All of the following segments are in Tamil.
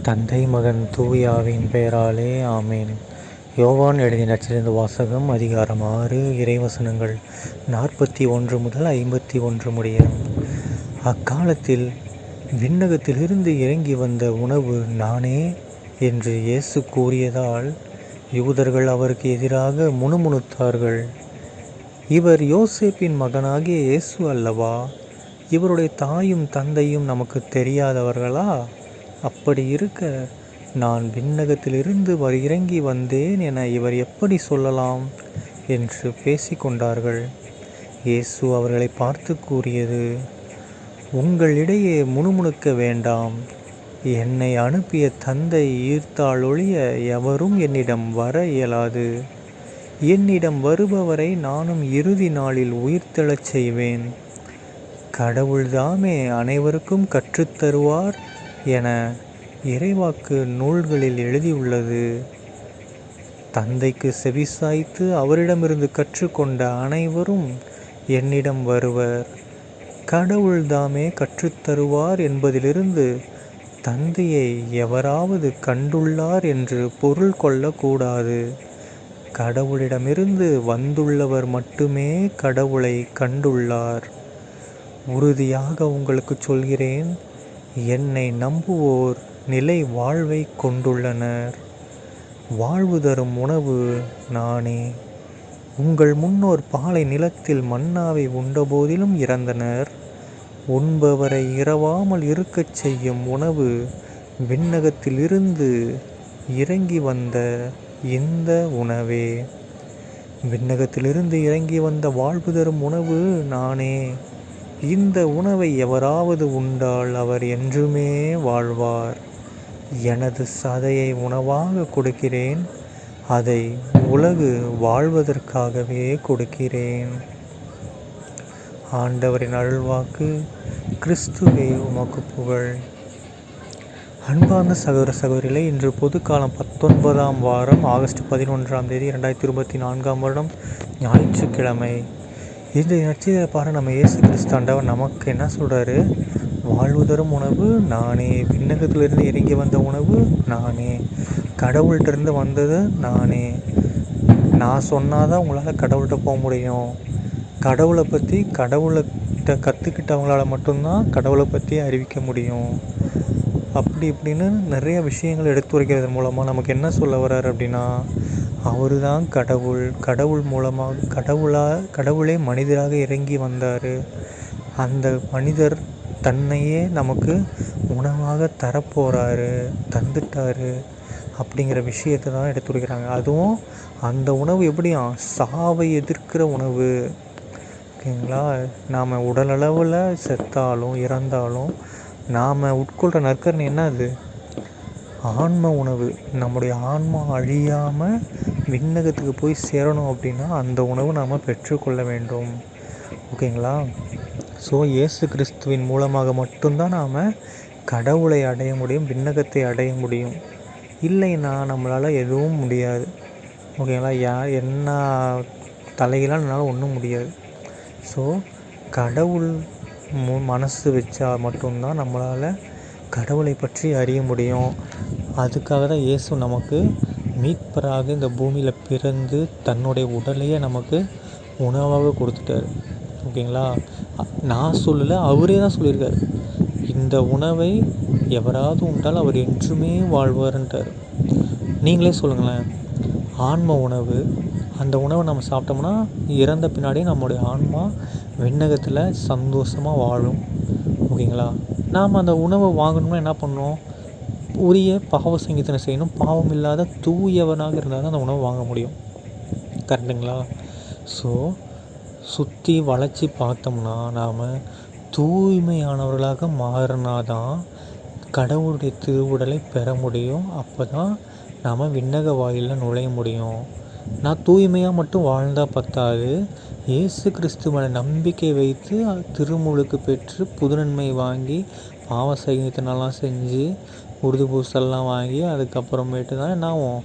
தந்தை மகன் தூயாவின் பெயராலே ஆமேன். யோவான் எழுதிய நற்செய்தி வாசகம் அதிகாரம் 6 இறைவசனங்கள் 41 முதல் 51 முடிய. அக்காலத்தில் விண்ணகத்திலிருந்து இறங்கி வந்த உணவு நானே என்று இயேசு கூறியதால் யூதர்கள் அவருக்கு எதிராக முணுமுணுத்தார்கள். இவர் யோசேப்பின் மகனாகிய இயேசு அல்லவா? இவருடைய தாயும் தந்தையும் நமக்கு தெரியாதவர்களா? அப்படி இருக்க நான் விண்ணகத்திலிருந்து இறங்கி வந்தேன் என இவர் எப்படி சொல்லலாம் என்று பேசிக்கொண்டார்கள். இயேசு அவர்களை பார்த்து கூறியது, உங்களிடையே முணுமுணுக்க வேண்டாம். என்னை அனுப்பிய தந்தை ஈர்த்தால் ஒழிய எவரும் என்னிடம் வர இயலாது. என்னிடம் வருபவரை நானும் இறுதி நாளில் உயிர்த்தெழச் செய்வேன். கடவுள்தாமே அனைவருக்கும் கற்றுத்தருவார் என இறைவாக்கு நூல்களில் எழுதியுள்ளது. தந்தைக்கு செவிசாய்த்து அவரிடமிருந்து கற்றுக்கொண்ட அனைவரும் என்னிடம் வருவர். கடவுள்தாமே கற்றுத்தருவார் என்பதிலிருந்து தந்தையை எவராவது கண்டுள்ளார் என்று பொருள் கொள்ளக்கூடாது. கடவுளிடமிருந்து வந்துள்ளவர் மட்டுமே கடவுளை கண்டுள்ளார். உறுதியாக உங்களுக்கு சொல்கிறேன், என்னை நம்புவோர் நிலை வாழ்வை கொண்டுள்ளனர். வாழ்வு தரும் உணவு நானே. உங்கள் முன்னோர் பாலை நிலத்தில் மன்னாவை உண்டபோதிலும் இறந்தனர். உண்பவரை இரவாமல் இருக்கச் செய்யும் உணவு விண்ணகத்திலிருந்து இறங்கி வந்த இந்த உணவே. விண்ணகத்திலிருந்து இறங்கி வந்த வாழ்வு தரும் உணவு நானே. இந்த உணவை எவராவது உண்டால் அவர் என்றுமே வாழ்வார். எனது சதையை உணவாக கொடுக்கிறேன். அதை உலகு வாழ்வதற்காகவே கொடுக்கிறேன். ஆண்டவரின் அருள்வாக்கு. கிறிஸ்துவே உமக்கு புகழ். அன்பார்ந்த சகோதர சகோதரிகளே, இன்று பொதுக்காலம் 19ஆம் வாரம் ஆகஸ்ட் 11ஆம் தேதி 2024ஆம் வருடம் ஞாயிற்றுக்கிழமை. இந்த நற்செய்தியை பாரு, நம்ம இயேசு கிறிஸ்து ஆண்டவர் நமக்கு என்ன சொல்கிறாரு? வாழ்வு தரும் உணவு நானே. விண்ணகத்திலிருந்து இறங்கி வந்த உணவு நானே. கடவுள்கிட்டருந்து வந்தது நானே. நான் சொன்னாதான் உங்களால் கடவுள்கிட்ட போக முடியும். கடவுளை பற்றி கடவுள்கிட்ட கற்றுக்கிட்டவங்களால் மட்டும்தான் கடவுளை பற்றி அறிவிக்க முடியும். அப்படி இப்படின்னு நிறைய விஷயங்கள் எடுத்துரைக்கிறது மூலமாக நமக்கு என்ன சொல்ல வர்றாரு அப்படின்னா, அவர் தான் கடவுள். கடவுள் மூலமாக கடவுளே மனிதராக இறங்கி வந்தார். அந்த மனிதர் தன்னையே நமக்கு உணவாக தரப்போகிறாரு, தந்துட்டார் அப்படிங்கிற விஷயத்தை தான் எடுத்துரைக்கிறாங்க. அதுவும் அந்த உணவு எப்படியா? சாவை எதிர்க்கிற உணவு. ஓகேங்களா? நாம் உடலளவில் செத்தாலும் இறந்தாலும் நாம் உட்கொள்கிற நற்கரணை என்ன? அது ஆன்ம உணவு. நம்முடைய ஆன்மா அழியாமல் விண்ணகத்துக்கு போய் சேரணும் அப்படின்னா அந்த உணவு நாம் பெற்றுக்கொள்ள வேண்டும். ஓகேங்களா? ஸோ இயேசு கிறிஸ்துவின் மூலமாக மட்டும்தான் நாம் கடவுளை அடைய முடியும், விண்ணகத்தை அடைய முடியும். இல்லைன்னா நம்மளால் எதுவும் முடியாது. ஓகேங்களா? என்ன தலையிலால் ஒன்றும் முடியாது. ஸோ கடவுள் மனசு வச்சா மட்டும்தான் நம்மளால் கடவுளை பற்றி அறிய முடியும். அதுக்காக தான் இயேசு நமக்கு மீட்பராக இந்த பூமியில் பிறந்து தன்னுடைய உடலையே நமக்கு உணவாக கொடுத்துட்டார். ஓகேங்களா? நான் சொல்லலை, அவரே தான் சொல்லியிருக்காரு. இந்த உணவை எவராவது உண்டால் அவர் என்றுமே வாழ்வார்ன்றார். நீங்களே சொல்லுங்களேன். ஆன்ம உணவு. அந்த உணவை நம்ம சாப்பிட்டோம்னா இறந்த பின்னாடியே நம்முடைய ஆன்மா விண்ணகத்தில் சந்தோஷமாக வாழும். ஓகேங்களா? நாம் அந்த உணவை வாங்கணும்னா என்ன பண்ணணும்? உரிய பாவ சங்கீதனை செய்யணும். பாவம் இல்லாத தூயவனாக இருந்தால் தான் அந்த உணவை வாங்க முடியும். கரெக்டுங்களா? ஸோ சுற்றி வளைச்சி பார்த்தோம்னா நாம் தூய்மையானவர்களாக மாறினாதான் கடவுளுடைய திருவுடலை பெற முடியும். அப்போ தான் நாம் விண்ணக வாயிலில் நுழைய முடியும். நான் தூய்மையாக மட்டும் வாழ்ந்தால் பத்தாது. இயேசு கிறிஸ்து மேலே நம்பிக்கை வைத்து திருமுழுக்கு பெற்று புதுநன்மை வாங்கி பாவ சங்கீதனெல்லாம் செஞ்சு உறுதி பூசல்லாம் வாங்கி அதுக்கப்புறமேட்டு தான் என்ன ஆகும்?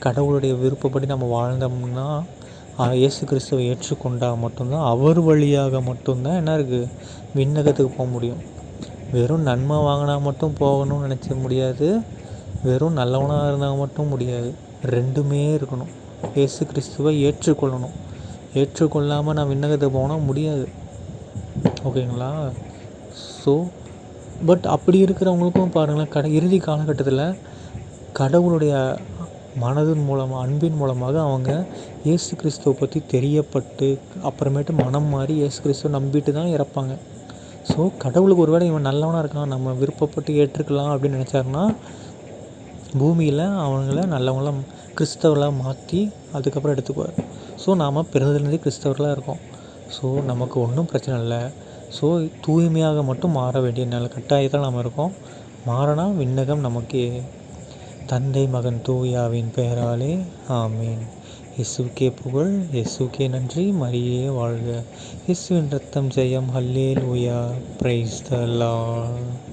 கடவுளுடைய விருப்பப்படி நம்ம வாழ்ந்தோம்னா இயேசு கிறிஸ்துவை ஏற்றுக்கொண்டால் மட்டும்தான் அவர் வழியாக மட்டும்தான் என்ன இருக்குது? விண்ணகத்துக்கு போக முடியும். வெறும் நன்மை வாங்கினா மட்டும் போகணும்னு நினச்ச முடியாது, வெறும் நல்லவனாக இருந்தால் மட்டும் முடியாது. ரெண்டுமே இருக்கணும். இயேசு கிறிஸ்துவை ஏற்றுக்கொள்ளணும். ஏற்றுக்கொள்ளாமல் நான் விண்ணகத்துக்கு போனால் முடியாது. ஓகேங்களா? ஸோ பட் அப்படி இருக்கிறவங்களுக்கும் பாருங்களேன், இறுதி காலகட்டத்தில் கடவுளுடைய மனதின் மூலமாக, அன்பின் மூலமாக அவங்க இயேசு கிறிஸ்துவை பற்றி தெரியப்பட்டு அப்புறமேட்டு மனம் மாறி இயேசு கிறிஸ்துவை நம்பிட்டு தான் இறப்பாங்க. ஸோ கடவுளுக்கு ஒருவேளை இவன் நல்லவனாக இருக்கான், நம்ம விருப்பப்பட்டு ஏற்றுக்கலாம் அப்படின்னு நினச்சாருன்னா பூமியில் அவங்கள நல்லவங்களாம் கிறிஸ்தவர்களாக மாற்றி அதுக்கப்புறம் எடுத்துக்குவார். ஸோ நாம் பிறந்ததுலேருந்தே கிறிஸ்தவர்களாக இருக்கோம். ஸோ நமக்கு ஒன்றும் பிரச்சனை இல்லை. ஸோ தூய்மையாக மட்டும் மாற வேண்டிய நல்ல கட்டாயத்தில் நாம் இருக்கோம். மாறினா விண்ணகம் நமக்கு. தந்தை மகன் தூயாவின் பெயராலே ஆமீன். இயேசுக்கே புகழ், இயேசுக்கே நன்றி, மரியே வாழ்க. இயேசுவின் ரத்தம் ஜெயம், ஹல்லேலூயா, பிரைஸ் த லார்ட்.